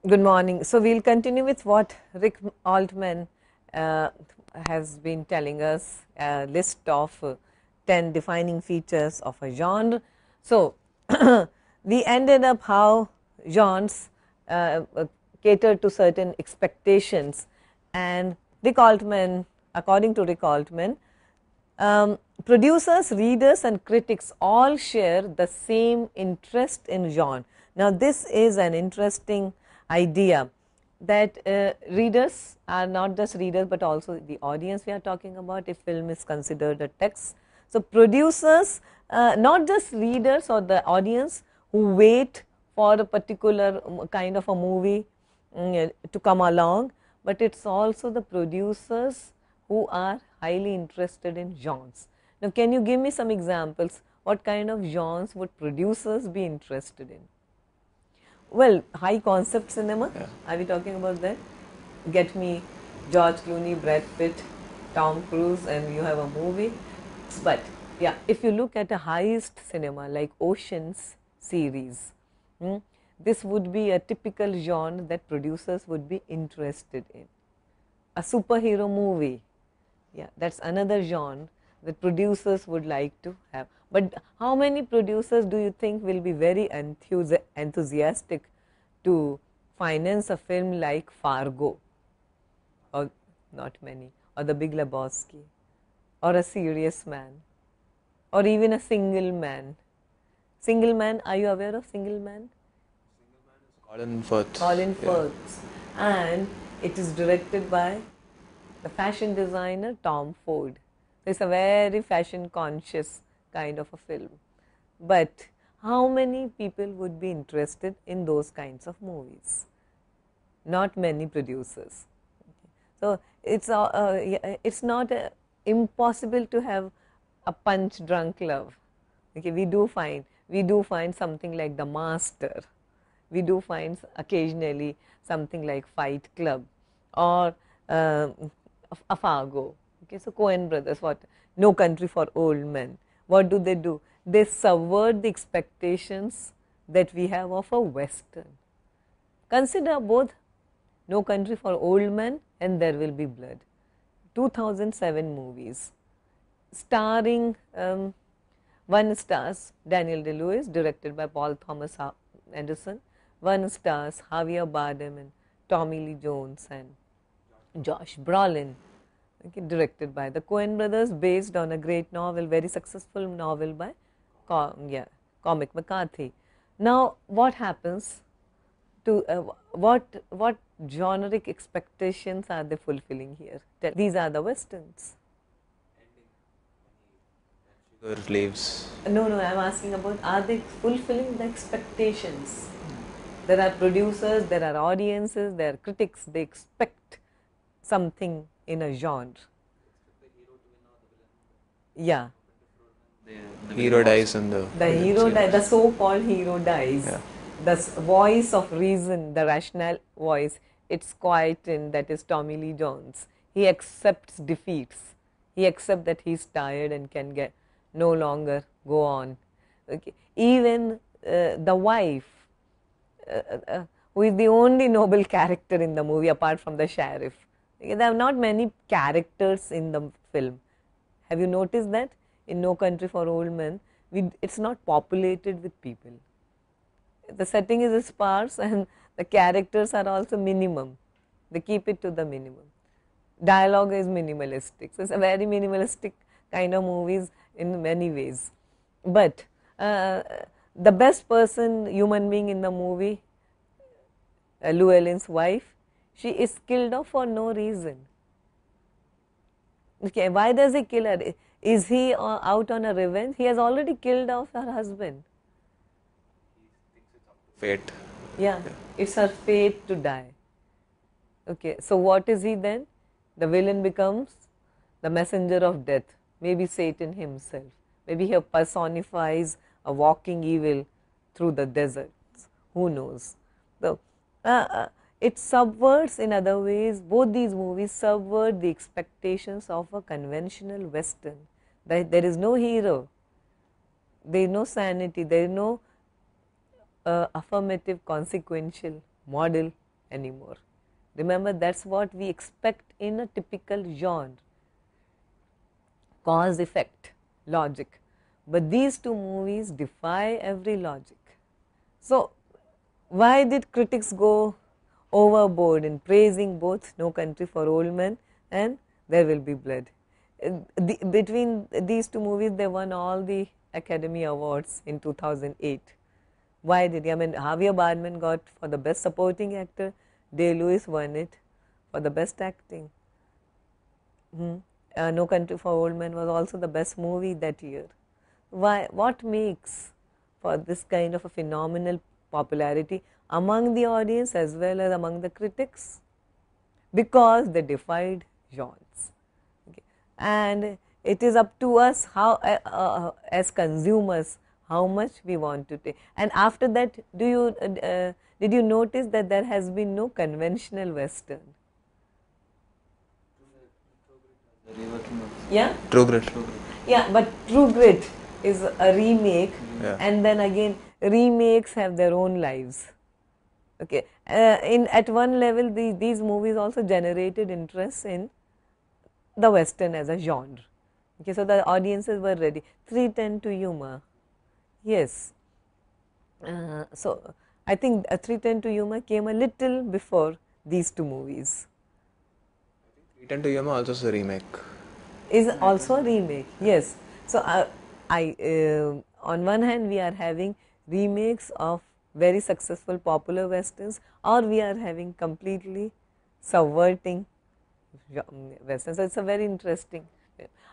Good morning. So, we will continue with what Rick Altman uh, has been telling us, a list of 10 defining features of a genre. So, we ended up how genres cater to certain expectations, and Rick Altman, according to Rick Altman, producers, readers and critics all share the same interest in genre. Now, this is an interesting idea that readers are not just readers, but also the audience we are talking about if film is considered a text. So, producers, not just readers or the audience who wait for a particular kind of a movie to come along, but it is also the producers who are highly interested in genres. Now, can you give me some examples? What kind of genres would producers be interested in? Well, high concept cinema, Yeah. are we talking about that? Get me George Clooney, Brad Pitt, Tom Cruise, and you have a movie. But yeah, if you look at a heist cinema like Oceans series, this would be a typical genre that producers would be interested in. A superhero movie, yeah, that's another genre that producers would like to have. But how many producers do you think will be very enthusiastic to finance a film like Fargo? Or not many, or The Big Lebowski, or A Serious Man, or even A Single Man. Single Man, are you aware of Single Man? Colin Firth. Colin Yeah. Firth, and it is directed by the fashion designer Tom Ford. It's a very fashion conscious kind of a film. But how many people would be interested in those kinds of movies? Not many producers. So, it's not impossible to have a punch drunk love. Okay, we do find something like The Master. We do find occasionally something like Fight Club or uh, a Fargo. Okay, so Coen brothers, what? No Country for Old Men. What do? They subvert the expectations that we have of a Western. Consider both No Country for Old Men and There Will Be Blood, 2007 movies starring one stars Daniel Day-Lewis, directed by Paul Thomas Anderson. One stars Javier Bardem and Tommy Lee Jones and Josh Brolin. Okay, directed by the Coen brothers, based on a great novel, very successful novel by Cormac McCarthy. Now, what happens to what generic expectations are they fulfilling here? These are the westerns. Sugar leaves. No, I am asking about, are they fulfilling the expectations? There are producers, there are audiences, there are critics, they expect something in a genre. Yeah. Hero dies in the The hero, the so-called hero dies. Yeah. The voice of reason, the rational voice, it's quiet in, that is Tommy Lee Jones. He accepts defeats. He accepts that he's tired and can get no longer go on. Okay. Even the wife, who is the only noble character in the movie apart from the sheriff. Okay, there are not many characters in the film. Have you noticed that? In No Country for Old Men, it's not populated with people. The setting is sparse and the characters are also minimum. They keep it to the minimum. Dialogue is minimalistic. So, it's a very minimalistic kind of movies in many ways. But the best person, human being in the movie, Llewellyn's wife, she is killed off for no reason. Okay, why does he kill her? Is he out on a revenge? He has already killed off her husband. Fate. Yeah, it's her fate to die. Okay, so what is he then? The villain becomes the messenger of death, maybe Satan himself. Maybe he personifies a walking evil through the deserts. Who knows? So, it subverts, in other ways, both these movies subvert the expectations of a conventional Western. There is no hero, there is no sanity, there is no affirmative consequential model anymore. Remember, that's what we expect in a typical genre, cause effect logic, but these two movies defy every logic. So, why did critics go overboard in praising both No Country for Old Men and There Will Be Blood? Between these two movies, they won all the Academy Awards in 2008. Why did he? I mean, Javier Bardem got for the best supporting actor, Day-Lewis won it for the best acting. No Country for Old Men was also the best movie that year. Why? What makes for this kind of a phenomenal popularity among the audience as well as among the critics? Because they defied genres. Okay. And it is up to us how, as consumers, how much we want to take. And after that, did you notice that there has been no conventional Western? Yeah? True Grit. Yeah, but True Grit is a remake, Yeah. and then again remakes have their own lives. Okay, at one level, these movies also generated interest in the Western as a genre. Okay, so the audiences were ready. 3:10 to Yuma, yes. So I think 3:10 to Yuma came a little before these two movies. Return to Yama also is a remake. Is also a remake, yes. So on one hand we are having remakes of very successful popular westerns, or we are having completely subverting westerns. So it's a very interesting.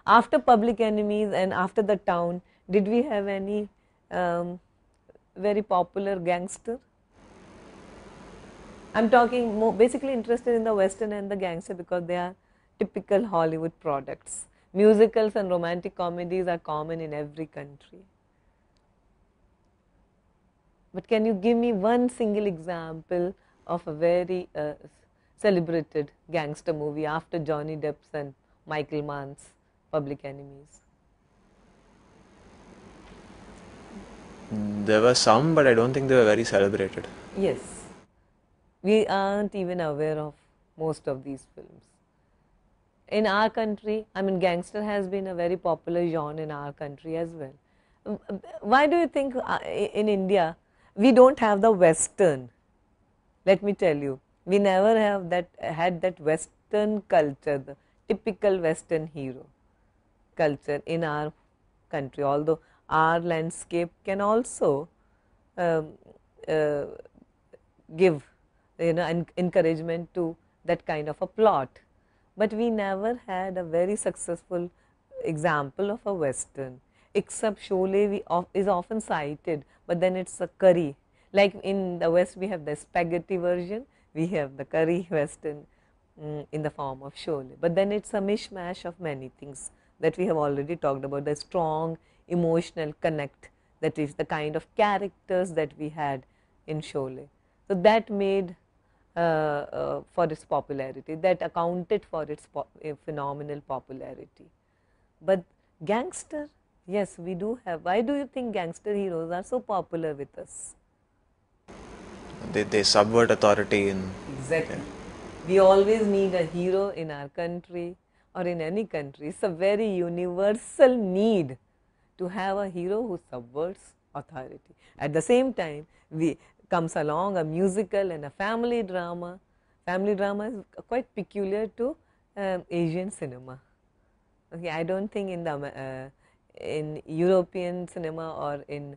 After Public Enemies and after The Town, did we have any very popular gangster? I'm talking more basically interested in the Western and the gangster because they are typical Hollywood products. Musicals and romantic comedies are common in every country. But can you give me one single example of a very celebrated gangster movie after Johnny Depp's and Michael Mann's Public Enemies? There were some, but I don't think they were very celebrated. Yes. We aren't even aware of most of these films. In our country, I mean, gangster has been a very popular genre in our country as well. Why do you think in India we don't have the Western? Let me tell you, we never have had that Western culture, the typical Western hero culture in our country. Although our landscape can also give encouragement to that kind of a plot. But we never had a very successful example of a Western, except Sholay is often cited, but then it's a curry. Like in the West, we have the spaghetti version, we have the curry Western in the form of Sholay. But then it's a mishmash of many things that we have already talked about, the strong emotional connect, that is the kind of characters that we had in Sholay. So that made for its popularity, that accounted for its phenomenal popularity. But gangster, yes, we do have. Why do you think gangster heroes are so popular with us? They subvert authority in. Exactly. We always need a hero in our country or in any country. It's a very universal need to have a hero who subverts authority. At the same time, comes along a musical and a family drama. Family drama is quite peculiar to Asian cinema. Okay, I don't think in European cinema or in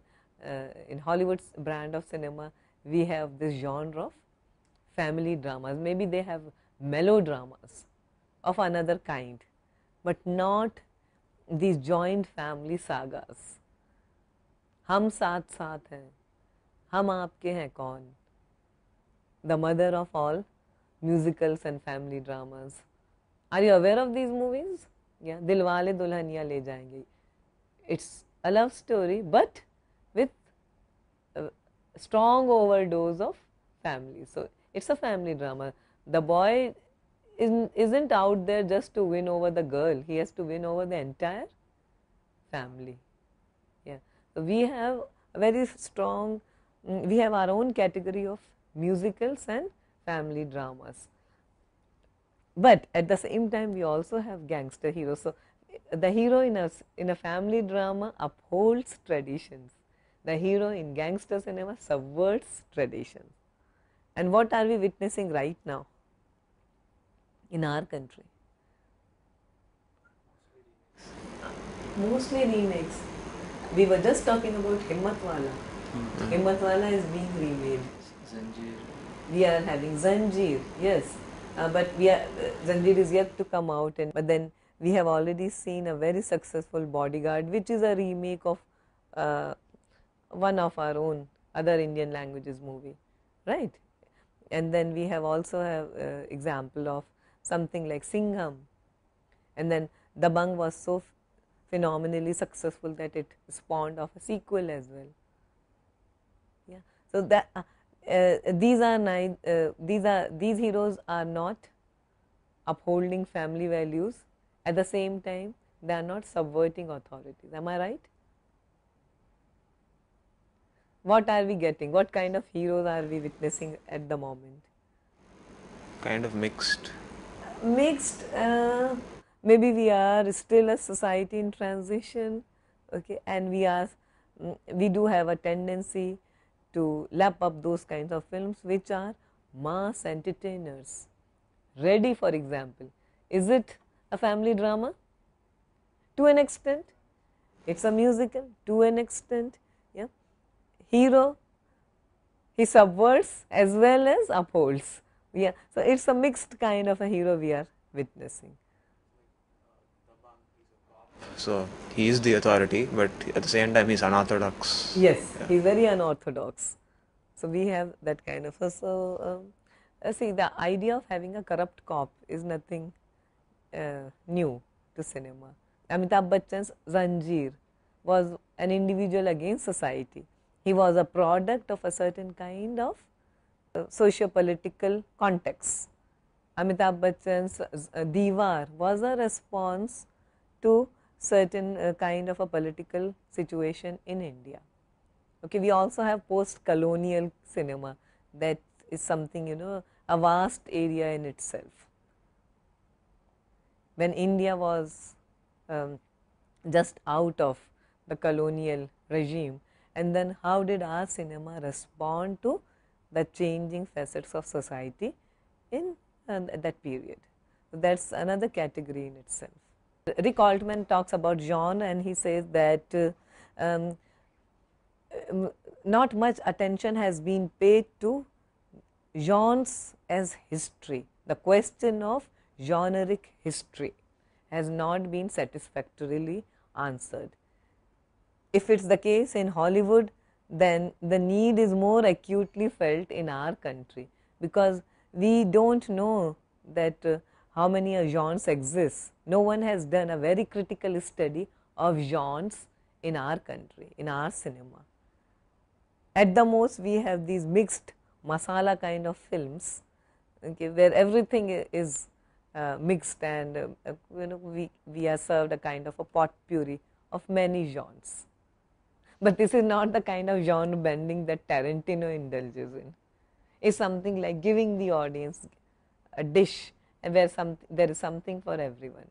Hollywood's brand of cinema we have this genre of family dramas. Maybe they have melodramas of another kind, but not these joint family sagas. हम साथ साथ हैं, हम आपके हैं कौन, the mother of all musicals and family dramas. Are you aware of these movies? Yeah, Dilwale Dulhaniya Le Jayenge. It's a love story, but with a strong overdose of family. So it's a family drama. The boy isn't out there just to win over the girl. He has to win over the entire family. Yeah. So we have a very strong, we have our own category of musicals and family dramas. But at the same time, we also have gangster heroes. So, the hero in a family drama upholds traditions. The hero in gangster cinema subverts traditions. And what are we witnessing right now in our country? Mostly remakes. We were just talking about Himmatwala. Himmatwala is being remade. Zanjeer. We are having Zanjeer, yes, but Zanjeer is yet to come out. But then we have already seen a very successful Bodyguard, which is a remake of one of our own other Indian languages movie, right? And then we have also have example of something like Singham, and then Dabangg was so phenomenally successful that it spawned off a sequel as well. Yeah, so that these heroes are not upholding family values. At the same time, they are not subverting authorities. Am I right? What are we getting? What kind of heroes are we witnessing at the moment? Kind of mixed. Mixed. Maybe we are still a society in transition, okay, and we do have a tendency to lap up those kinds of films which are mass entertainers. Ready, for example, is it a family drama? To an extent. It's a musical to an extent. Yeah, hero, he subverts as well as upholds. Yeah, so it's a mixed kind of a hero we are witnessing. So he's the authority, but at the same time he's unorthodox. Yes, Yeah. he's very unorthodox. So we have that kind of see, the idea of having a corrupt cop is nothing new to cinema. Amitabh Bachchan's Zanjeer was an individual against society. He was a product of a certain kind of socio-political context. Amitabh Bachchan's Diwar was a response to certain kind of a political situation in India. Okay, we also have post-colonial cinema, that is something, you know, a vast area in itself. When India was just out of the colonial regime, and then how did our cinema respond to the changing facets of society in that period. So, that is another category in itself. Rick Altman talks about genre, and he says that not much attention has been paid to genres as history. The question of generic history has not been satisfactorily answered. If it is the case in Hollywood, then the need is more acutely felt in our country, because we do not know that how many genres exist. No one has done a very critical study of genres in our country, in our cinema. At the most, we have these mixed masala kind of films, okay, where everything is mixed, and you know, we are served a kind of a potpourri of many genres. But this is not the kind of genre bending that Tarantino indulges in. It's something like giving the audience a dish, and where there is something for everyone.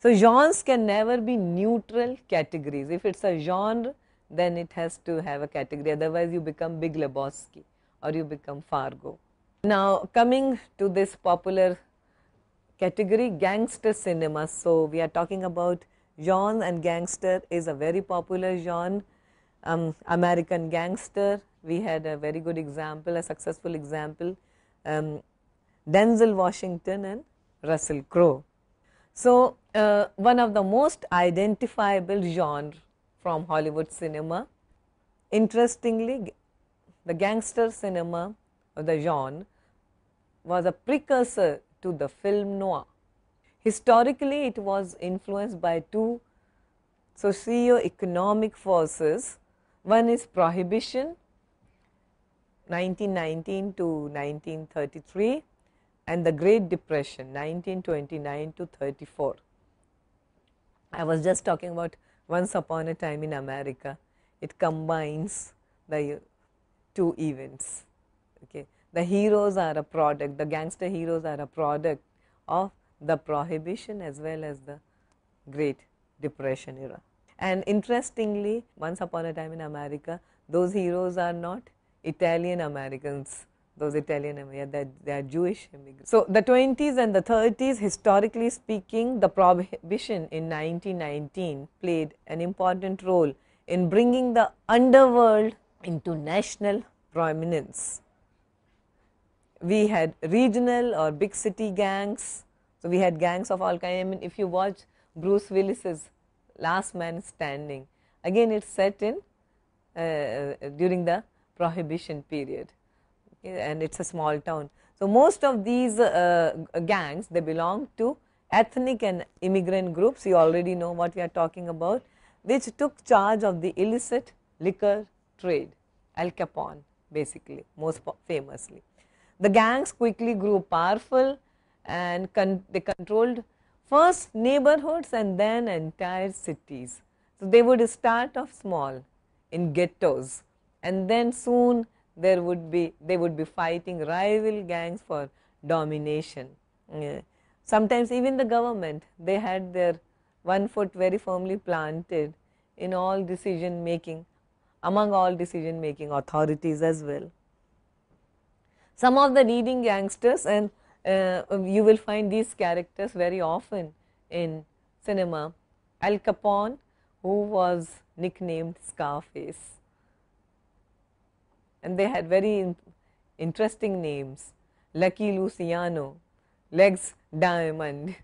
So, genres can never be neutral categories. If it's a genre, then it has to have a category, otherwise you become Big Lebowski or you become Fargo. Now, coming to this popular category, gangster cinema. So, we are talking about genre, and gangster is a very popular genre. American Gangster, we had a very good example, a successful example, Denzel Washington and Russell Crowe. So, one of the most identifiable genre from Hollywood cinema, interestingly, the gangster cinema or the genre was a precursor to the film noir. Historically, it was influenced by two socio-economic forces. One is prohibition, 1919 to 1933, and the Great Depression, 1929 to 34. I was just talking about Once Upon a Time in America. It combines the two events. Okay. the heroes are a product, the gangster heroes are a product of the Prohibition as well as the Great Depression era. And interestingly, once upon a time in America, those heroes are not Italian Americans, those Italian Americans, they are Jewish immigrants. So, the 20s and the 30s, historically speaking, the Prohibition in 1919 played an important role in bringing the underworld into national prominence. We had regional or big city gangs. So, we had gangs of all kinds. I mean, if you watch Bruce Willis's Last Man Standing, again it is set in during the Prohibition period, and it is a small town. So, most of these gangs, they belong to ethnic and immigrant groups, you already know what we are talking about, which took charge of the illicit liquor trade, Al Capone basically, most famously. The gangs quickly grew powerful and they controlled first neighborhoods and then entire cities. So, they would start off small in ghettos, and then soon they would be fighting rival gangs for domination. Sometimes even the government, they had their one foot very firmly planted in all decision making, among all decision making authorities as well. Some of the leading gangsters, and you will find these characters very often in cinema. Al Capone, who was nicknamed Scarface, and they had very interesting names: Lucky Luciano, Legs Diamond,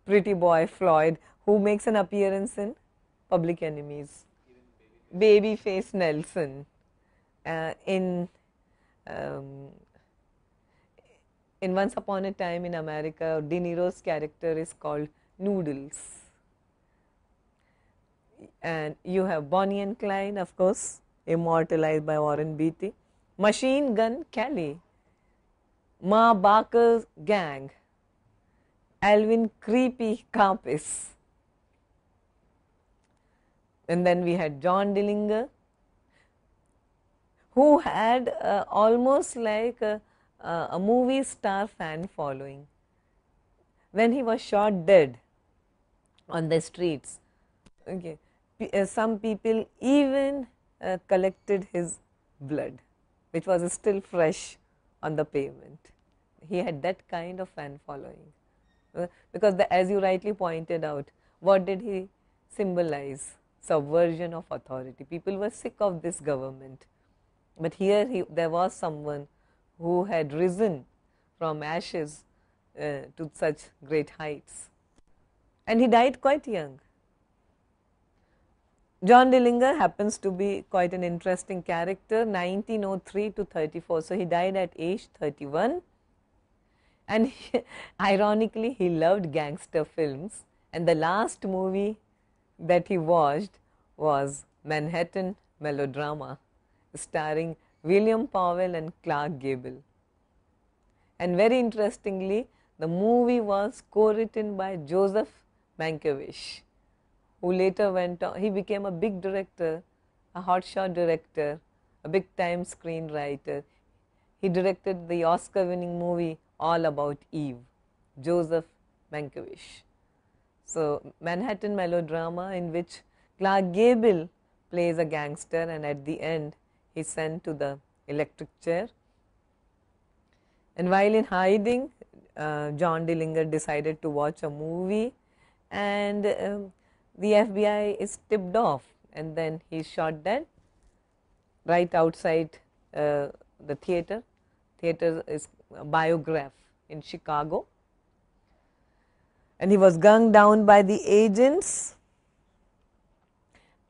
Pretty Boy Floyd, who makes an appearance in Public Enemies, Babyface Nelson, in Once Upon a Time in America, De Niro's character is called Noodles. And you have Bonnie and Clyde, of course, immortalized by Warren Beatty, Machine Gun Kelly, Ma Barker's gang, Alvin Creepy Karpis, and then we had John Dillinger, who had almost like a movie star fan following. When he was shot dead on the streets, okay, some people even collected his blood, which was still fresh on the pavement. He had that kind of fan following, because as you rightly pointed out, what did he symbolize? Subversion of authority. People were sick of this government, but here there was someone who had risen from ashes to such great heights, and he died quite young. John Dillinger happens to be quite an interesting character, 1903 to 34. So, he died at age 31, and ironically he loved gangster films, and the last movie that he watched was Manhattan Melodrama, starring William Powell and Clark Gable. And very interestingly, the movie was co-written by Joseph Mankiewicz, who later went on, he became a big director, a hotshot director, a big time screenwriter. He directed the Oscar winning movie All About Eve, Joseph Mankiewicz. So, Manhattan Melodrama, in which Clark Gable plays a gangster, and at the end he is sent to the electric chair. And while in hiding, John Dillinger decided to watch a movie, and the FBI is tipped off, and then he is shot dead right outside the theater. Theater is Biograph in Chicago, and he was gunned down by the agents,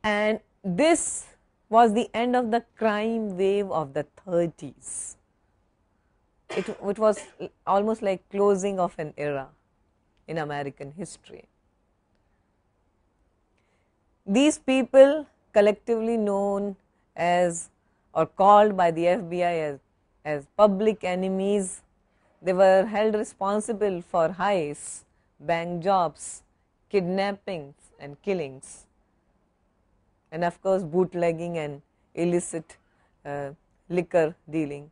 and this was the end of the crime wave of the 30s. It was almost like closing of an era in American history. These people, collectively known as or called by the FBI as public enemies, they were held responsible for heists, bank jobs, kidnappings and killings, and of course bootlegging and illicit liquor dealing.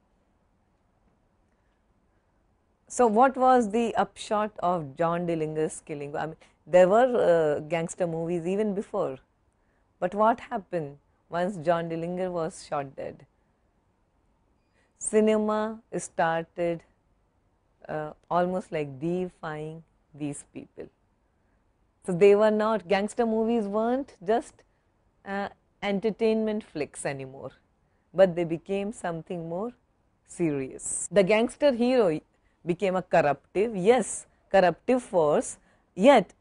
So, what was the upshot of John Dillinger's killing? I mean, there were gangster movies even before, but what happened once John Dillinger was shot dead? Cinema started almost like deifying these people. So, they were not, gangster movies weren't just entertainment flicks anymore, but they became something more serious. The gangster hero became a corruptive, yes, corruptive force, yet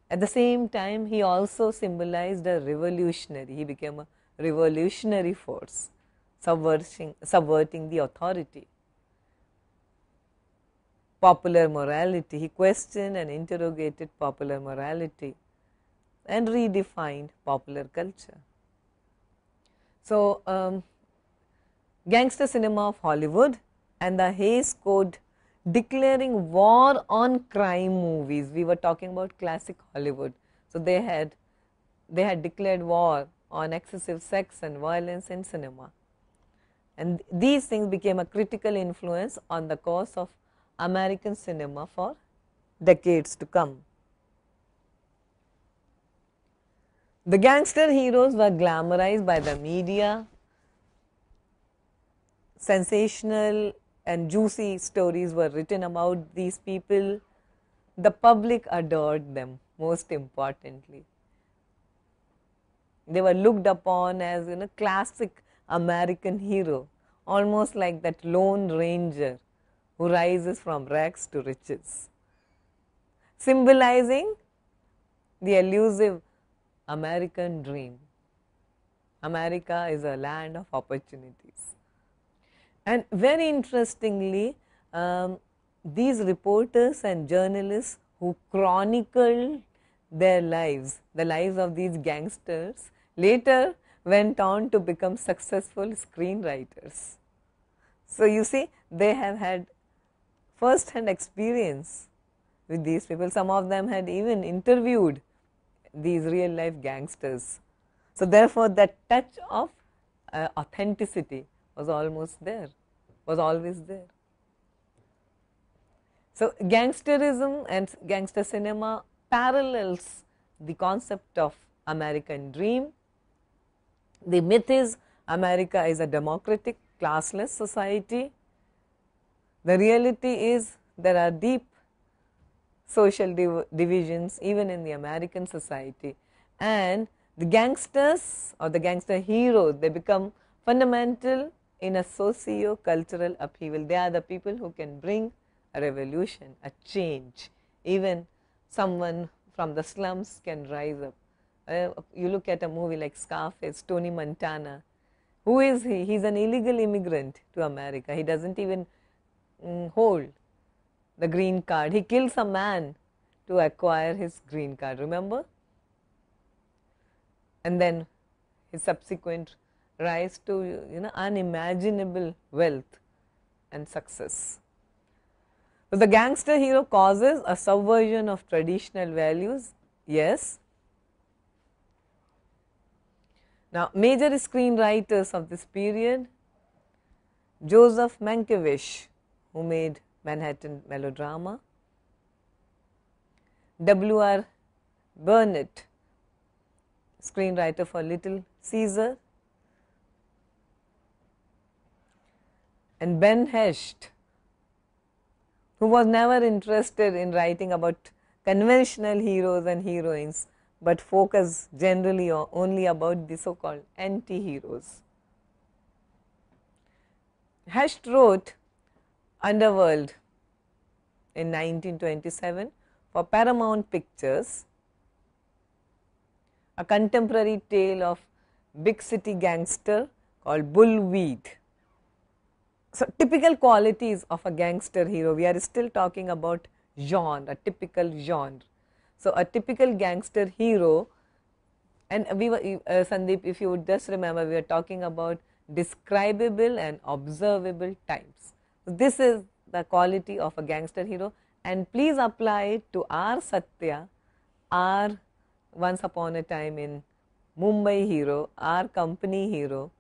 at the same time he also symbolized a revolutionary. He became a revolutionary force, subverting the authority. Popular morality, he questioned and interrogated popular morality and redefined popular culture. So, gangster cinema of Hollywood and the Hays Code declaring war on crime movies. We were talking about classic Hollywood. So, they had declared war on excessive sex and violence in cinema, and these things became a critical influence on the course of American cinema for decades to come. The gangster heroes were glamorized by the media. Sensational and juicy stories were written about these people. The public adored them, most importantly. They were looked upon as, classic American hero, almost like that lone ranger who rises from rags to riches, symbolizing the elusive American dream. America is a land of opportunities. And very interestingly, these reporters and journalists who chronicled their lives, the lives of these gangsters, later went on to become successful screenwriters. So, you see, they have had first hand experience with these people. Some of them had even interviewed these real life gangsters. So, therefore, that touch of authenticity was almost there, was always there. So, gangsterism and gangster cinema parallels the concept of American dream. The myth is America is a democratic, classless society. The reality is there are deep social divisions even in the American society, and the gangsters or the gangster heroes, they become fundamental in a socio-cultural upheaval. They are the people who can bring a revolution, a change. Even someone from the slums can rise up. You look at a movie like Scarface, Tony Montana. Who is he? He is an illegal immigrant to America. He does not even hold the green card. He kills a man to acquire his green card, remember? And then his subsequent rise to unimaginable wealth and success. So, the gangster hero causes a subversion of traditional values, yes. Now, major screenwriters of this period: Joseph Mankiewicz, who made Manhattan Melodrama; W.R. Burnett, screenwriter for Little Caesar; and Ben Hecht, who was never interested in writing about conventional heroes and heroines, but focused generally only about the so called anti-heroes. Hecht wrote Underworld in 1927 for Paramount Pictures, a contemporary tale of big city gangster called Bullweed. So, typical qualities of a gangster hero, we are still talking about genre, a typical genre. So, a typical gangster hero, and we were Sandeep, if you would just remember, we were talking about describable and observable types. So, this is the quality of a gangster hero, and please apply it to our Satya, our Once Upon a Time in Mumbai hero, our company hero,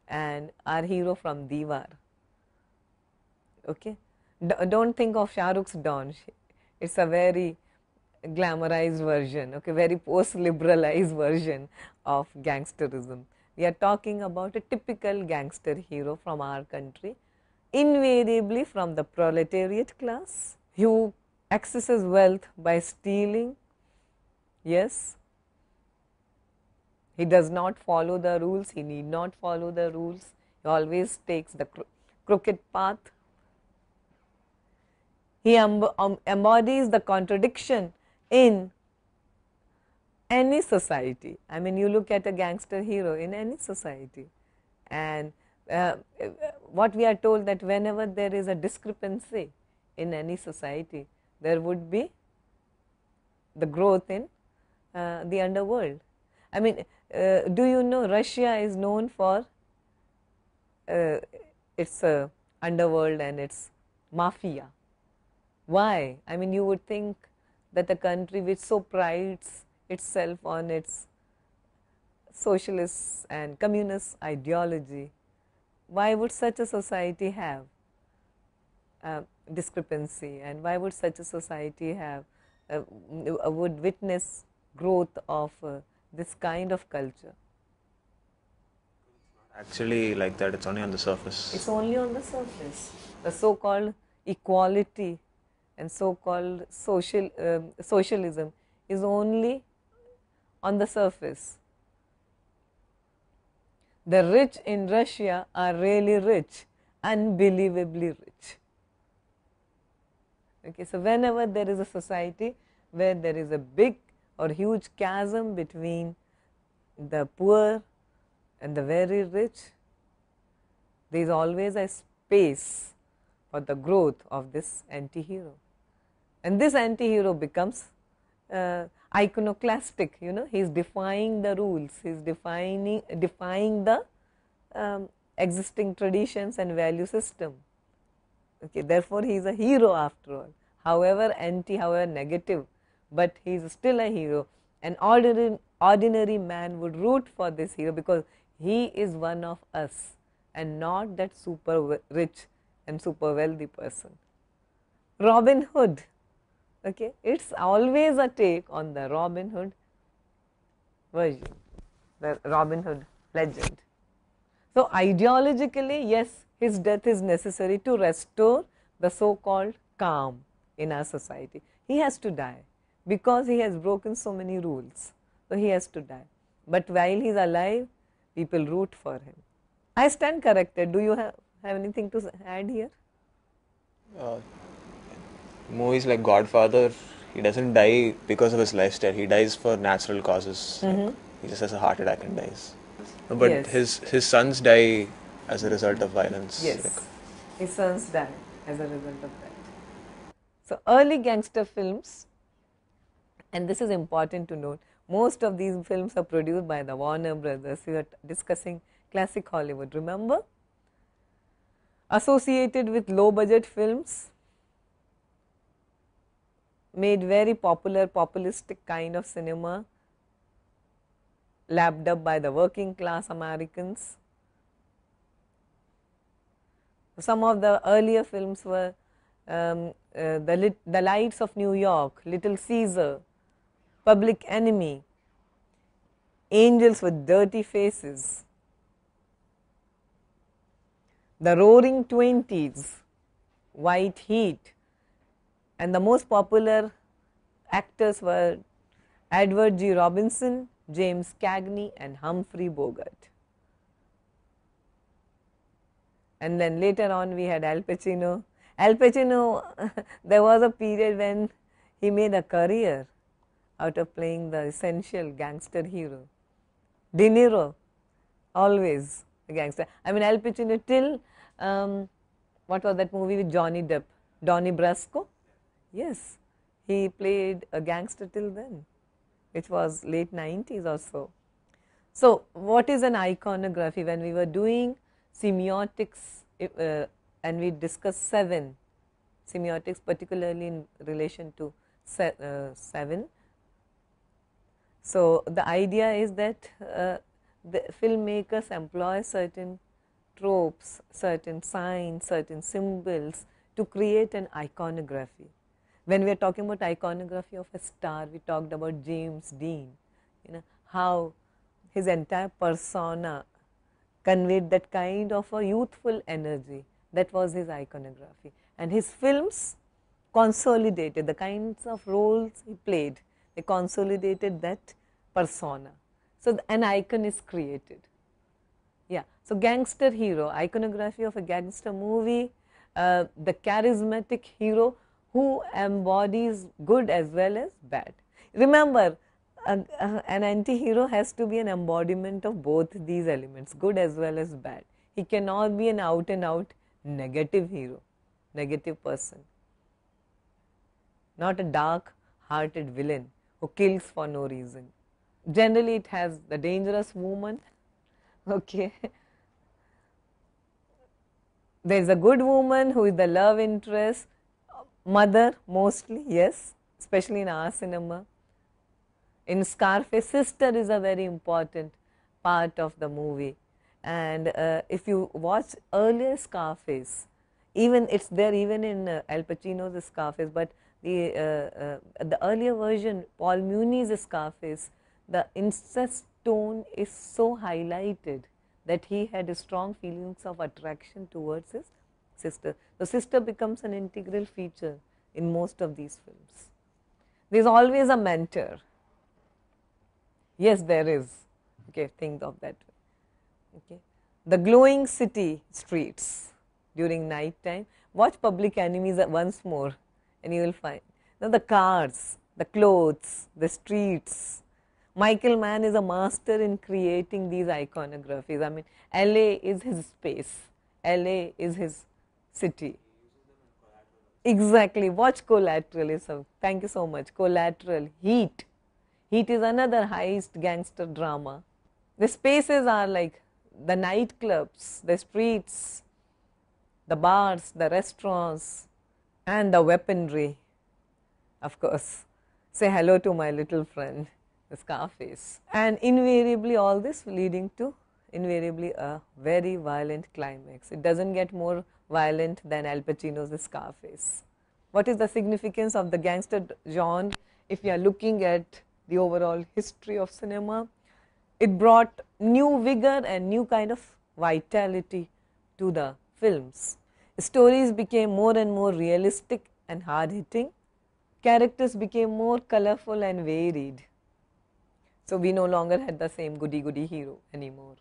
and our hero from Diwar. Okay. Don't think of Shah Rukh's Don. It's a very glamorized version, okay, very post-liberalized version of gangsterism. We are talking about a typical gangster hero from our country, invariably from the proletariat class, who accesses wealth by stealing. Yes, he does not follow the rules, he need not follow the rules, he always takes the crooked path. He embodies the contradiction in any society. I mean, you look at a gangster hero in any society, and what we are told, that whenever there is a discrepancy in any society, there would be the growth in the underworld. I mean, do you know Russia is known for its underworld and its mafia? Why? I mean, you would think that a country which so prides itself on its socialist and communist ideology, why would such a society have discrepancy, and why would such a society have would witness growth of this kind of culture? Actually, like that, it's only on the surface. It's only on the surface. The so-called equality and so-called socialism is only on the surface. The rich in Russia are really rich, unbelievably rich. Okay, so whenever there is a society where there is a big or huge chasm between the poor and the very rich, there is always a space for the growth of this anti-hero. And this anti-hero becomes iconoclastic, you know, he is defying the rules, he is defying the existing traditions and value system. Okay, therefore, he is a hero after all, however anti, however negative, but he is still a hero. An ordinary man would root for this hero because he is one of us and not that super rich and super wealthy person. Robin Hood, okay, it's always a take on the Robin Hood version, the Robin Hood legend. So, ideologically, yes, his death is necessary to restore the so-called calm in our society. He has to die because he has broken so many rules. So, he has to die. But while he is alive, people root for him. I stand corrected. Do you have anything to add here? Movies like Godfather, he doesn't die because of his lifestyle. He dies for natural causes. Like, he just has a heart attack and dies. But Yes. his sons die as a result of violence. Yes, Like, his sons die as a result of that. So, early gangster films, and this is important to note, most of these films are produced by the Warner Brothers. We are discussing classic Hollywood, remember? Associated with low budget films, made very popular, populistic kind of cinema, lapped up by the working class Americans. Some of the earlier films were The Lights of New York, Little Caesar, Public Enemy, Angels with Dirty Faces, The Roaring Twenties, White Heat, and the most popular actors were Edward G. Robinson, James Cagney, and Humphrey Bogart. And then later on we had Al Pacino. Al Pacino, there was a period when he made a career out of playing the essential gangster hero. De Niro, always a gangster. I mean, Al Pacino till, what was that movie with Johnny Depp? Donnie Brasco? Yes, he played a gangster till then, which was late 90s or so. So, what is an iconography? When we were doing semiotics and we discussed 7 semiotics, particularly in relation to 7. So, the idea is that the filmmakers employ certain tropes, certain signs, certain symbols to create an iconography. When we are talking about iconography of a star, we talked about James Dean, how his entire persona conveyed that kind of a youthful energy. That was his iconography. And his films consolidated the kinds of roles he played, they consolidated that persona. So, an icon is created. Yeah. So, gangster hero, iconography of a gangster movie, the charismatic hero who embodies good as well as bad. Remember, an anti-hero has to be an embodiment of both these elements, good as well as bad. He cannot be an out and out negative hero, negative person, not a dark hearted villain who kills for no reason. Generally, it has the dangerous woman. Okay. There is a good woman who is the love interest, mother mostly, yes, especially in our cinema. In Scarface, sister is a very important part of the movie. And if you watch earlier Scarface, even it's there even in Al Pacino's Scarface, but the earlier version, Paul Muni's Scarface, the incest tone is so highlighted that he had strong feelings of attraction towards his sister. The sister becomes an integral feature in most of these films. There is always a mentor. Yes, there is. Okay, think of that way. Okay. The glowing city streets during night time. Watch Public Enemies once more and you will find. Now, the cars, the clothes, the streets. Michael Mann is a master in creating these iconographies. I mean, LA is his space, LA is his city. Exactly. Watch Collateral. Thank you so much. Collateral, Heat. Heat is another heist gangster drama. The spaces are like the nightclubs, the streets, the bars, the restaurants, and the weaponry. Of course, say hello to my little friend, the Scarface. And invariably, all this leading to invariably a very violent climax. It doesn't get more violent than Al Pacino's Scarface. What is the significance of the gangster genre if we are looking at the overall history of cinema? It brought new vigor and new kind of vitality to the films. Stories became more and more realistic and hard-hitting. Characters became more colorful and varied. So, we no longer had the same goody-goody hero anymore.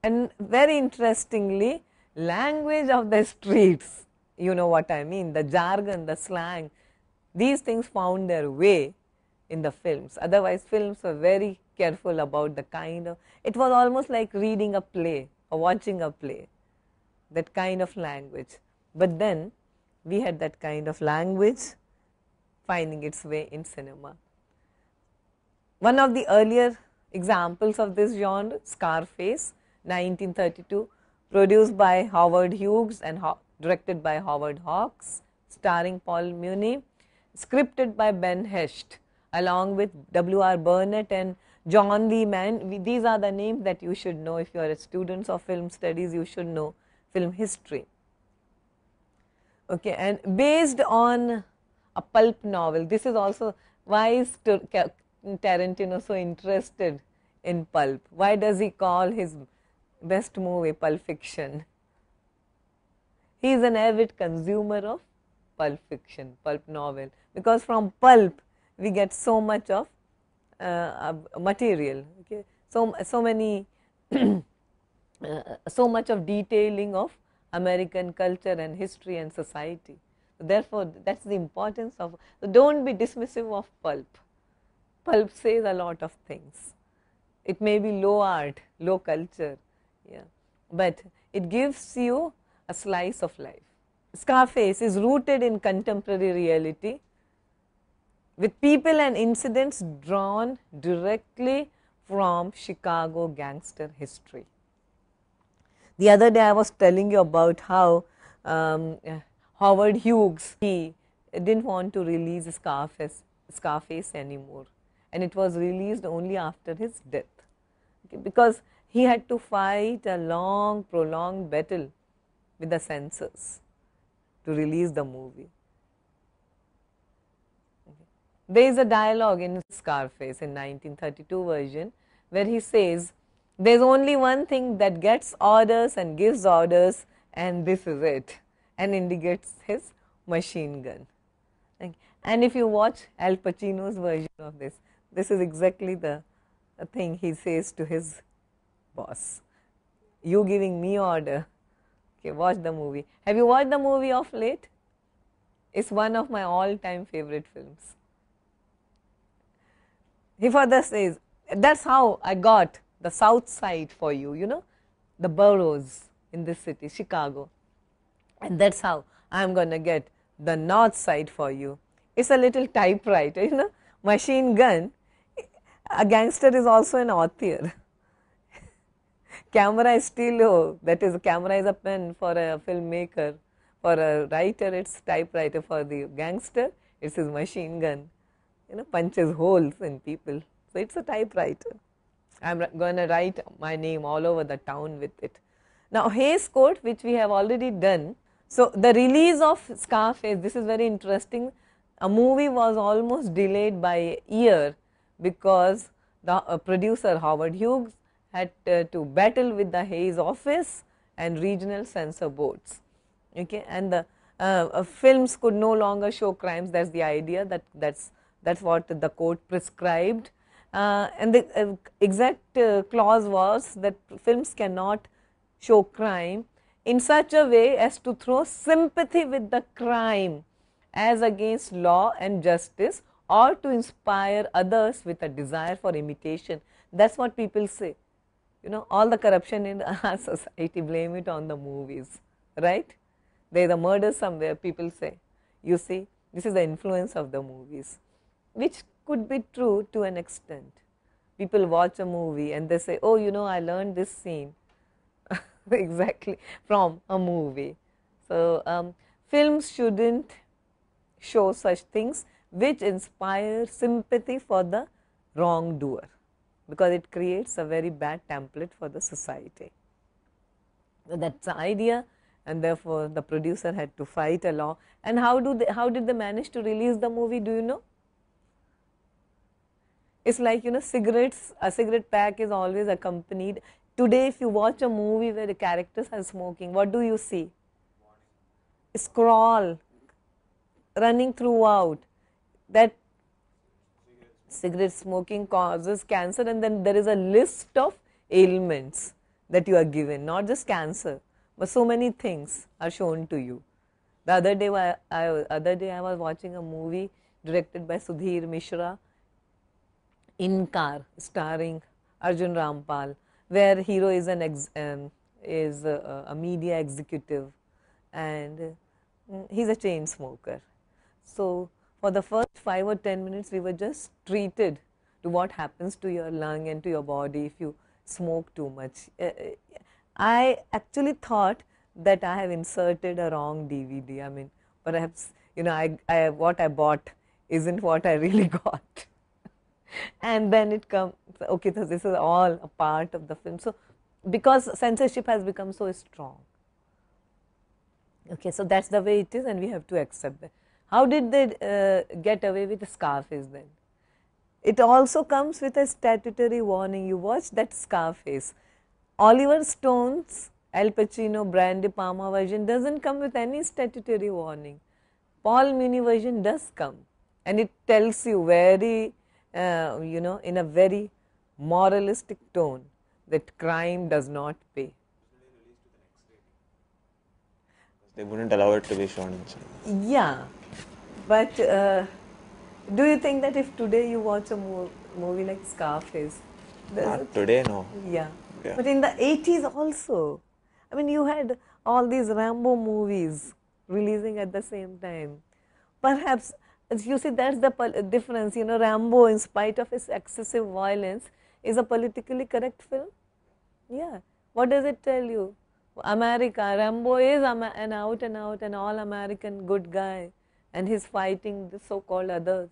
And very interestingly, language of the streets, you know what I mean, the jargon, the slang, these things found their way in the films. Otherwise, films were very careful about the kind of, it was almost like reading a play or watching a play, that kind of language. But then, we had that kind of language finding its way in cinema. One of the earlier examples of this genre, Scarface, 1932, produced by Howard Hughes and directed by Howard Hawks, starring Paul Muni, scripted by Ben Hecht, along with W.R. Burnett and John Lee Mann. These are the names that you should know. If you are students of film studies, you should know film history. Okay, and based on a pulp novel, this is also why is Tarantino so interested in pulp? Why does he call his best movie Pulp Fiction? He is an avid consumer of pulp fiction, pulp novel, because from pulp we get so much of material, okay? So many so much of detailing of American culture and history and society. Therefore, that is the importance of, so don't be dismissive of pulp. Pulp says a lot of things. It may be low art, low culture, yeah, but it gives you a slice of life. Scarface is rooted in contemporary reality with people and incidents drawn directly from Chicago gangster history. The other day I was telling you about how Howard Hughes, he didn't want to release Scarface anymore, and it was released only after his death, okay, because he had to fight a long prolonged battle with the censors to release the movie. There is a dialogue in Scarface in 1932 version where he says, "There's only one thing that gets orders and gives orders, and this is it," and indicates his machine gun. And if you watch Al Pacino's version of this, this is exactly the thing he says to his boss. "You giving me order." Okay, watch the movie. Have you watched the movie of late? It's one of my all-time favorite films. He further says, "That's how I got the south side for you, you know, the boroughs in this city, Chicago. And that's how I'm going to get the north side for you." It's a little typewriter, you know, machine gun. A gangster is also an author. Camera is stilo, that is, camera is a pen for a filmmaker. For a writer, it's typewriter. For the gangster, it's his machine gun. You know, punches holes in people. So it's a typewriter. I'm going to write my name all over the town with it. Now, Hays Court, which we have already done. So, the release of Scarface, this is very interesting. A movie was almost delayed by a year because the producer Howard Hughes had to battle with the Hays office and regional censor boards. Okay, and the films could no longer show crimes. That's the idea. That's what the court prescribed. And the exact clause was that films cannot show crime in such a way as to throw sympathy with the crime as against law and justice, or to inspire others with a desire for imitation. That's what people say. You know, all the corruption in our society, blame it on the movies, right? There is a murder somewhere, people say. You see, this is the influence of the movies, which could be true to an extent. People watch a movie and they say, "Oh, you know, I learned this scene exactly from a movie." So, films shouldn't show such things which inspire sympathy for the wrongdoer, because it creates a very bad template for the society. So, that's the idea, and therefore, the producer had to fight a law. And how did they manage to release the movie? Do you know? It's like, you know, cigarettes, a cigarette pack is always accompanied. Today, if you watch a movie where the characters are smoking, what do you see? Scroll running throughout that cigarette smoking causes cancer, and then there is a list of ailments that you are given, not just cancer, but so many things are shown to you. The other day I was watching a movie directed by Sudhir Mishra, Inkar, starring Arjun Rampal, where hero is a media executive, and he's a chain smoker. So, for the first 5 or 10 minutes, we were just treated to what happens to your lung and to your body if you smoke too much. I actually thought that I have inserted a wrong DVD. I mean, perhaps, you know, what I bought isn't what I really got. And then it comes, okay, so this is all a part of the film. So, because censorship has become so strong. Okay, so that's the way it is, and we have to accept that. How did they get away with Scarface then? It also comes with a statutory warning. You watch that Scarface. Oliver Stone's Al Pacino, Brian De Palma version doesn't come with any statutory warning. Paul Muni version does come, and it tells you very, you know, in a very moralistic tone that crime does not pay. They wouldn't allow it to be shown in cinema. Yeah, but do you think that if today you watch a movie like Scarface, Not today, no. yeah. Yeah. But in the 80s also, I mean, you had all these Rambo movies releasing at the same time. Perhaps, you see, that's the difference, you know, Rambo, in spite of its excessive violence, is a politically correct film. Yeah. What does it tell you? America, Rambo is an out and out and all American good guy, and he's fighting the so-called others,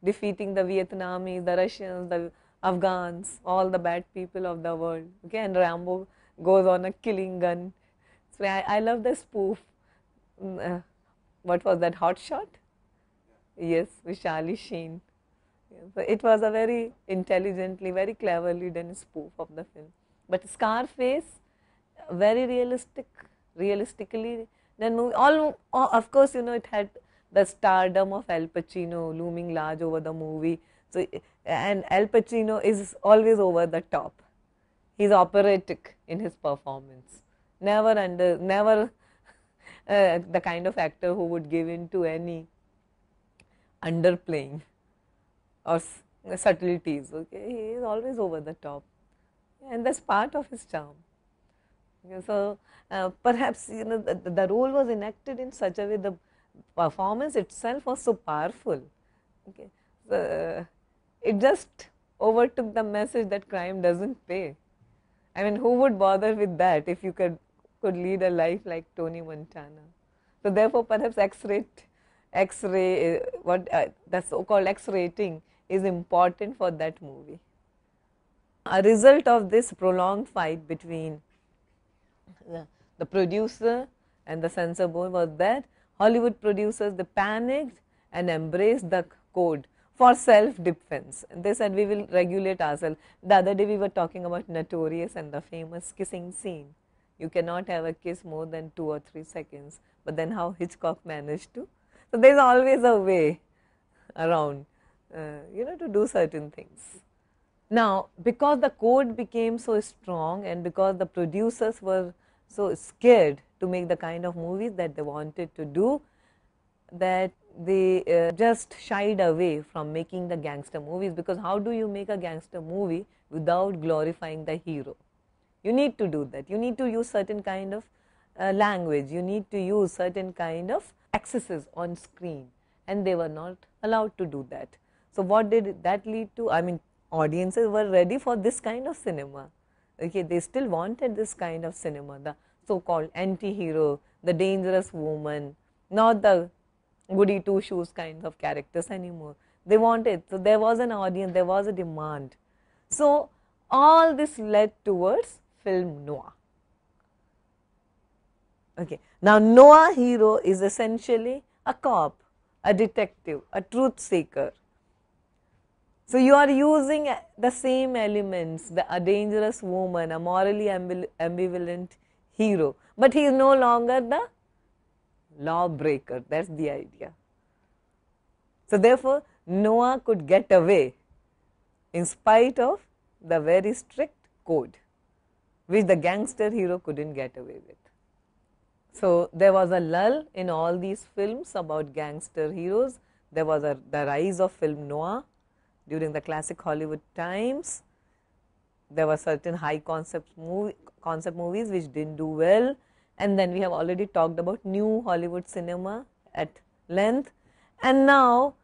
defeating the Vietnamese, the Russians, the Afghans, all the bad people of the world. Okay, and Rambo goes on a killing gun. So I love the spoof. what was that, Hot Shot? Yes, with Charlie Sheen. Yeah, so it was a very intelligently, very cleverly done spoof of the film. But Scarface, very realistically done movie. Of course, it had the stardom of Al Pacino looming large over the movie. So, and Al Pacino is always over the top. He's operatic in his performance. Never the kind of actor who would give in to any underplaying or subtleties. Okay, he is always over the top, and that's part of his charm. Okay, so perhaps the role was enacted in such a way, the performance itself was so powerful. Okay, so, it just overtook the message that crime doesn't pay. I mean, who would bother with that if you could lead a life like Tony Montana? So therefore, perhaps X-ray, the so-called X rating is important for that movie. A result of this prolonged fight between the producer and the censor board was that Hollywood producers, they panicked and embraced the code for self-defense. They said, we will regulate ourselves. The other day we were talking about Notorious and the famous kissing scene. You cannot have a kiss more than 2 or 3 seconds, but then how Hitchcock managed to. So there is always a way around, to do certain things. Now, because the code became so strong and because the producers were so scared to make the kind of movies that they wanted to do, that they just shied away from making the gangster movies, because how do you make a gangster movie without glorifying the hero? You need to do that. You need to use certain kind of language. You need to use certain kind of excesses on screen, and they were not allowed to do that. So what did that lead to? I mean, audiences were ready for this kind of cinema. Okay, they still wanted this kind of cinema, the so-called anti-hero, the dangerous woman, not the goody two-shoes kinds of characters anymore. They wanted, so there was an audience, there was a demand. So all this led towards film noir. Okay. Now, noir hero is essentially a cop, a detective, a truth seeker. So you are using the same elements, a dangerous woman, a morally ambivalent hero, but he is no longer the lawbreaker. That's the idea. So therefore, Noah could get away in spite of the very strict code, which the gangster hero couldn't get away with. So there was a lull in all these films about gangster heroes. There was the rise of film noir during the classic Hollywood times. There were certain high concept movies which didn't do well, and then we have already talked about new Hollywood cinema at length. And now,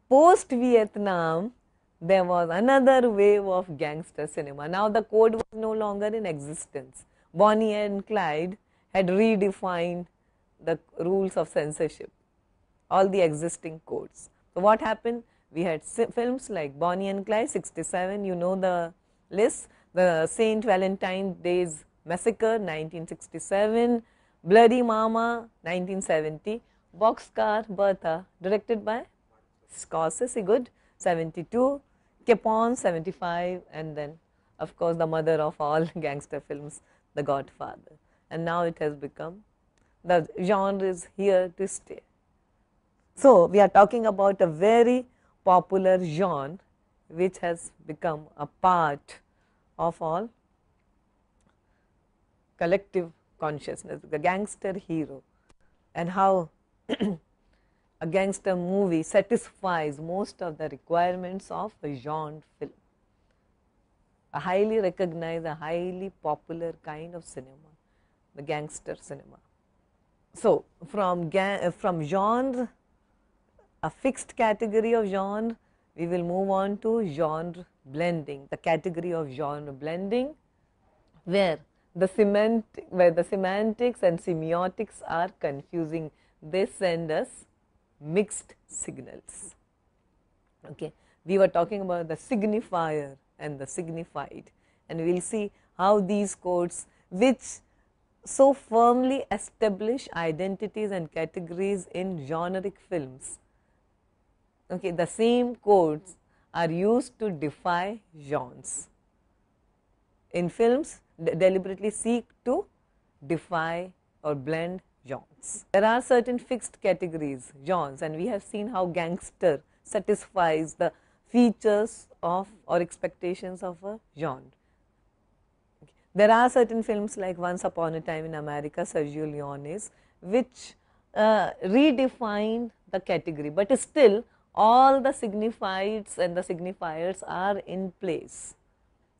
post Vietnam, there was another wave of gangster cinema. Now the code was no longer in existence. Bonnie and Clyde had redefined the rules of censorship, all the existing codes. So what happened? We had films like Bonnie and Clyde, 67, you know the list, the Saint Valentine's Day's Massacre, 1967, Bloody Mama, 1970, Boxcar Bertha, directed by Scorsese, good, 72, Capone, 75, and then of course the mother of all gangster films, The Godfather. And now it has become, the genre is here to stay. So we are talking about a very popular genre which has become a part of all collective consciousness, the gangster hero, and how a gangster movie satisfies most of the requirements of a genre film, a highly recognized, a highly popular kind of cinema, the gangster cinema. So from genre, a fixed category of genre, we will move on to genre blending, the category of genre blending, where the semantics and semiotics are confusing. They send us mixed signals. Okay. We were talking about the signifier and the signified, and we will see how these codes, which so firmly establish identities and categories in generic films. Okay, the same codes are used to defy genres. In films, deliberately seek to defy or blend genres. There are certain fixed categories, genres, and we have seen how gangster satisfies the features of or expectations of a genre. There are certain films like Once Upon a Time in America, Sergio Leone's, which redefined the category, but still all the signifieds and the signifiers are in place.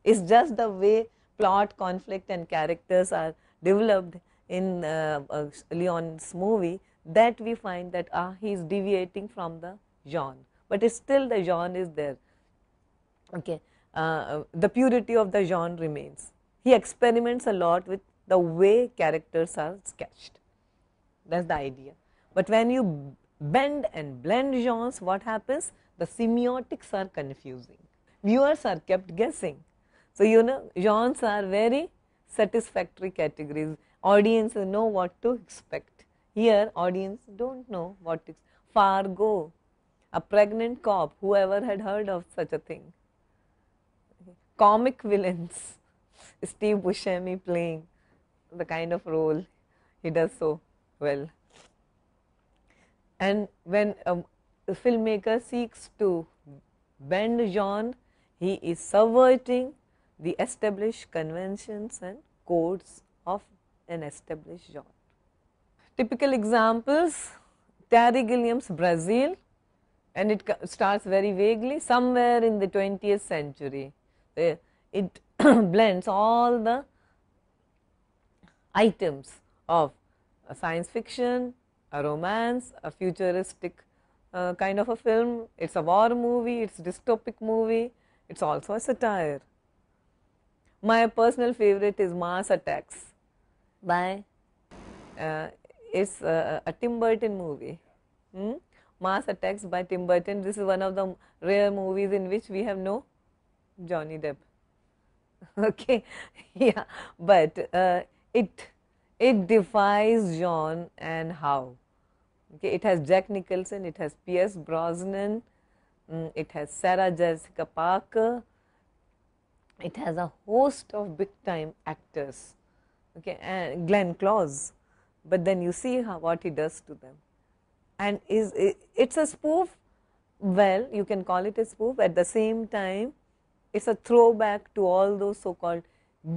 It's just the way plot, conflict and characters are developed in Leone's movie that we find that he is deviating from the genre, but it's still the genre is there. Okay, the purity of the genre remains. He experiments a lot with the way characters are sketched. That's the idea. But when you bend and blend genres, what happens? The semiotics are confusing. Viewers are kept guessing. So, you know, genres are very satisfactory categories. Audiences know what to expect. Here, audience don't know what to expect. Fargo, a pregnant cop, whoever had heard of such a thing. Comic villains, Steve Buscemi playing the kind of role he does so well. And when a filmmaker seeks to bend genre, he is subverting the established conventions and codes of an established genre. Typical examples, Terry Gilliam's Brazil, and it starts very vaguely, somewhere in the 20th century. It blends all the items of a science fiction, a romance, a futuristic kind of a film. It's a war movie, it's a dystopic movie, it's also a satire. My personal favorite is Mars Attacks by, it's a Tim Burton movie. Mars Attacks by Tim Burton. This is one of the rare movies in which we have no Johnny Depp. Okay, yeah, but it defies genre and how. Okay, it has Jack Nicholson, it has Pierce Brosnan, it has Sarah Jessica Parker, it has a host of big time actors, okay, and Glenn Close, but then you see what he does to them, and it's a spoof. Well, you can call it a spoof. At the same time, it's a throwback to all those so-called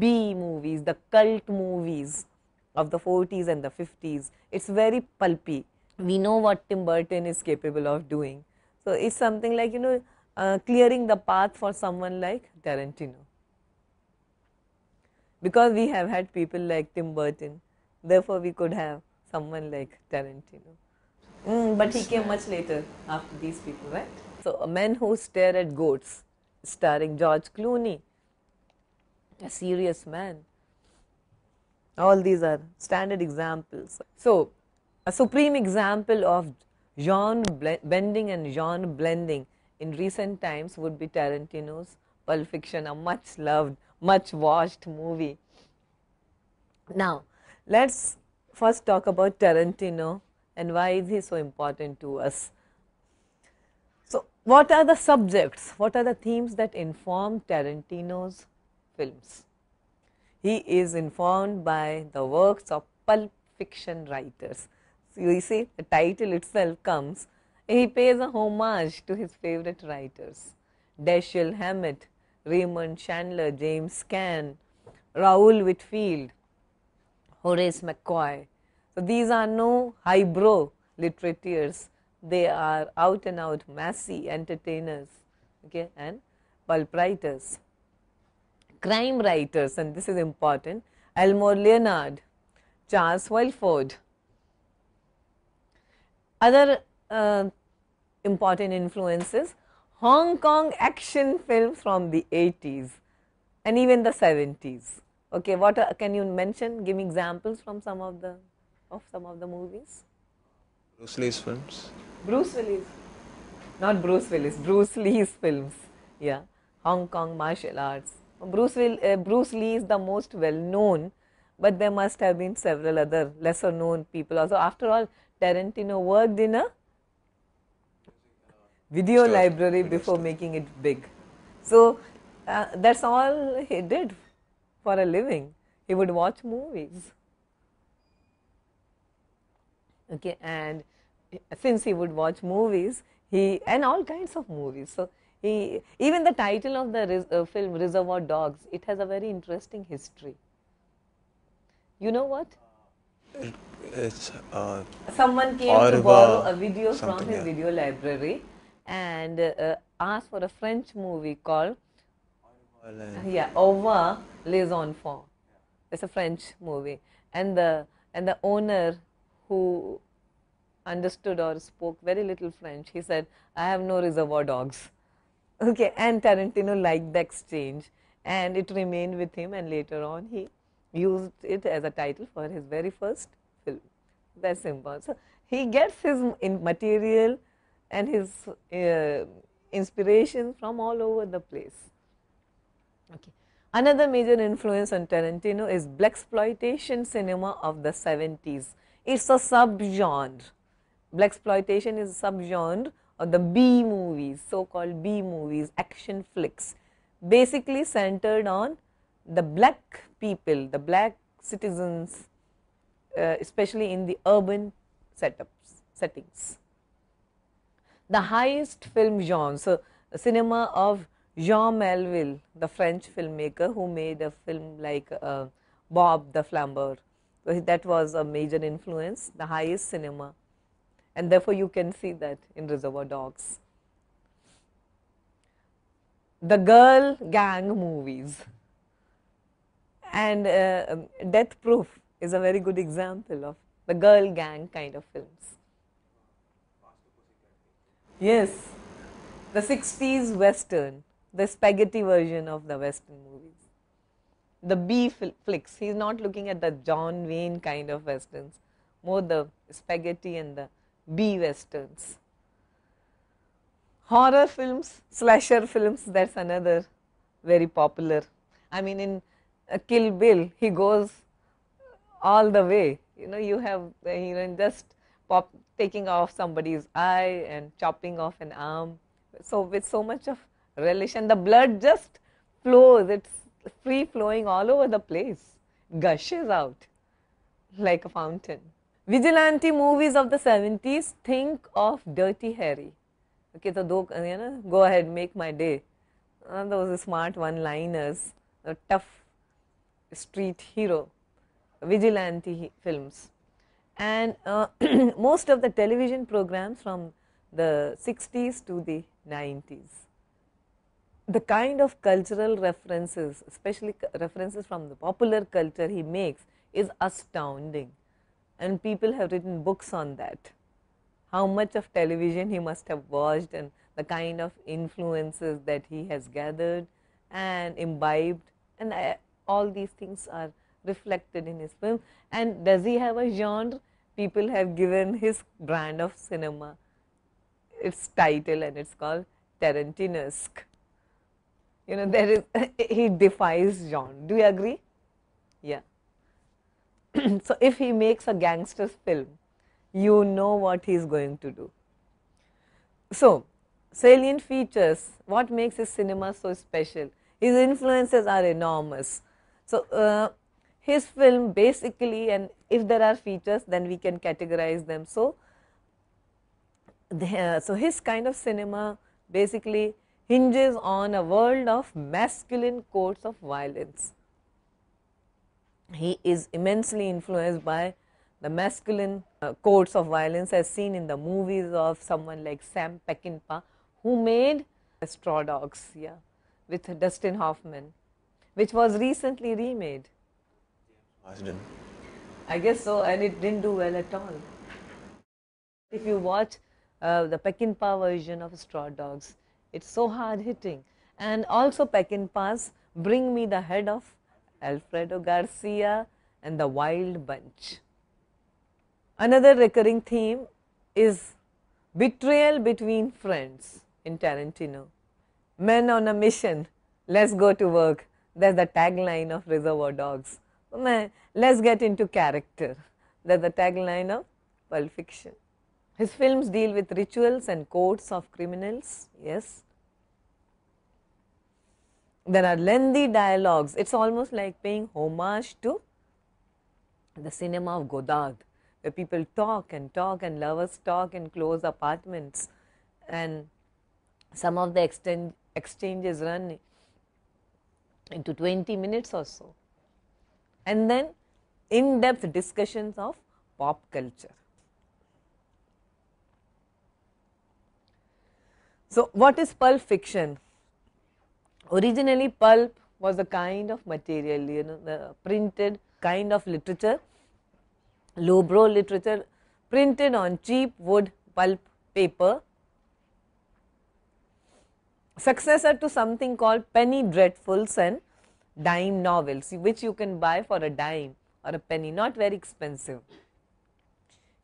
B movies, the cult movies of the 40s and the 50s. It's very pulpy. We know what Tim Burton is capable of doing. So, it's something like, you know, clearing the path for someone like Tarantino. Because we have had people like Tim Burton, therefore we could have someone like Tarantino. But he came much later after these people, right? So, Men Who Stare at Goats, starring George Clooney, a serious man. All these are standard examples. So, a supreme example of genre bending and genre blending in recent times would be Tarantino's Pulp Fiction, a much loved, much watched movie. Now, let's first talk about Tarantino and why is he so important to us. So, what are the subjects, what are the themes that inform Tarantino's films? He is informed by the works of pulp fiction writers. So, you see the title itself comes, he pays a homage to his favorite writers, Dashiell Hammett, Raymond Chandler, James Caan, Raoul Whitfield, Horace McCoy. So, these are no highbrow literateurs, they are out and out massy entertainers, okay, and pulp writers. Crime writers, and this is important, Elmore Leonard, Charles Wilford. Other important influences, Hong Kong action films from the 80s and even the 70s. Okay, what can you mention? Give me examples from some of the movies. Bruce Lee's films. Bruce Willis, not Bruce Willis, Bruce Lee's films. Yeah, Hong Kong martial arts. Bruce Lee is the most well known but there must have been several other lesser known people also. After all, Tarantino worked in a video Sure. library Video before store. making it big. So that's all he did for a living. He would watch movies. Okay, and since he would watch movies, he and all kinds of movies. So he even the title of the film Reservoir Dogs, it has a very interesting history. You know what? It's Someone came to borrow a video from something, his yeah. video library and asked for a French movie called Au revoir les enfants. It's a French movie, and the owner, who understood or spoke very little French, he said, "I have no Reservoir Dogs." Okay, and Tarantino liked the exchange, and it remained with him, and later on he used it as a title for his very first film. That's simple. So he gets his material and his inspiration from all over the place. Okay. Another major influence on Tarantino is blaxploitation cinema of the 70s. It's a subgenre. Blaxploitation is a subgenre of the B movies, so-called B movies, action flicks, basically centered on the black people, the black citizens, especially in the urban settings. The highest film genre, so cinema of Jean Melville, the French filmmaker who made a film like Bob the Flambeur. So that was a major influence, the highest cinema, and therefore you can see that in Reservoir Dogs. The girl gang movies and Death Proof is a very good example of the girl gang kind of films. Yes, the 60s Western, the spaghetti version of the Western movies. The B flicks, he's not looking at the John Wayne kind of Westerns, more the spaghetti and the B Westerns. Horror films, slasher films, that's another very popular. I mean, in Kill Bill, he goes all the way. You know, you have the heroine just taking off somebody's eye and chopping off an arm. So with so much of relish, and the blood just flows. It's free flowing all over the place, gushes out like a fountain. Vigilante movies of the 70s, think of Dirty Harry. Okay, so go ahead, make my day. Those smart one-liners, a tough street hero, vigilante films. And most of the television programs from the 60s to the 90s. The kind of cultural references, especially references from the popular culture he makes, is astounding. And people have written books on that. How much of television he must have watched and the kind of influences that he has gathered and imbibed, and all these things are reflected in his film. And does he have a genre? People have given his brand of cinema its title, and it's called Tarantinesque. You know, there is he defies genre. Do you agree? Yeah. So if he makes a gangster's film, you know what he is going to do. So salient features, what makes his cinema so special? His influences are enormous. So his film basically, and if there are features, then we can categorize them. So his kind of cinema basically hinges on a world of masculine codes of violence. He is immensely influenced by the masculine codes of violence as seen in the movies of someone like Sam Peckinpah, who made Straw Dogs, yeah, with Dustin Hoffman, which was recently remade. I guess so, and it didn't do well at all. If you watch the Peckinpah version of Straw Dogs, it's so hard hitting. And also Peckinpah's Bring Me the Head of Alfredo Garcia and The Wild Bunch. Another recurring theme is betrayal between friends in Tarantino. Men on a mission, let's go to work. That's the tagline of Reservoir Dogs. Let's get into character. That's the tagline of Pulp Fiction. His films deal with rituals and codes of criminals, yes. There are lengthy dialogues. It's almost like paying homage to the cinema of Godard, where people talk and talk and lovers talk in close apartments, and some of the exchanges run into 20 minutes or so. And then in-depth discussions of pop culture. So, what is pulp fiction? Originally, pulp was a kind of material, the printed kind of literature, lowbrow literature, printed on cheap wood pulp paper, successor to something called penny dreadfuls and dime novels, which you can buy for a dime or a penny, not very expensive,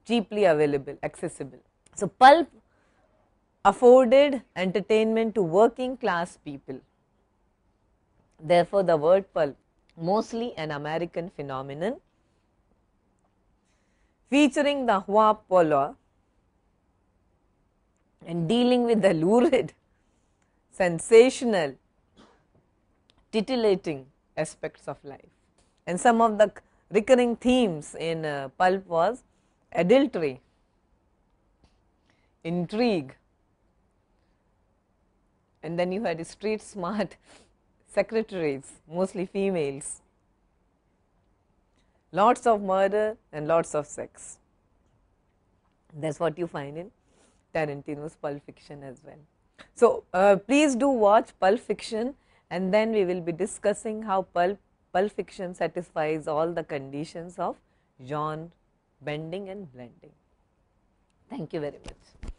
cheaply available, accessible. So, pulp afforded entertainment to working class people. Therefore, the word pulp, mostly an American phenomenon, featuring the huapola and dealing with the lurid, sensational, titillating aspects of life. And some of the recurring themes in pulp was adultery, intrigue, and then you had street smart secretaries, mostly females, lots of murder and lots of sex. That is what you find in Tarantino's Pulp Fiction as well. So, please do watch Pulp Fiction, and then we will be discussing how Pulp Fiction satisfies all the conditions of genre bending and blending. Thank you very much.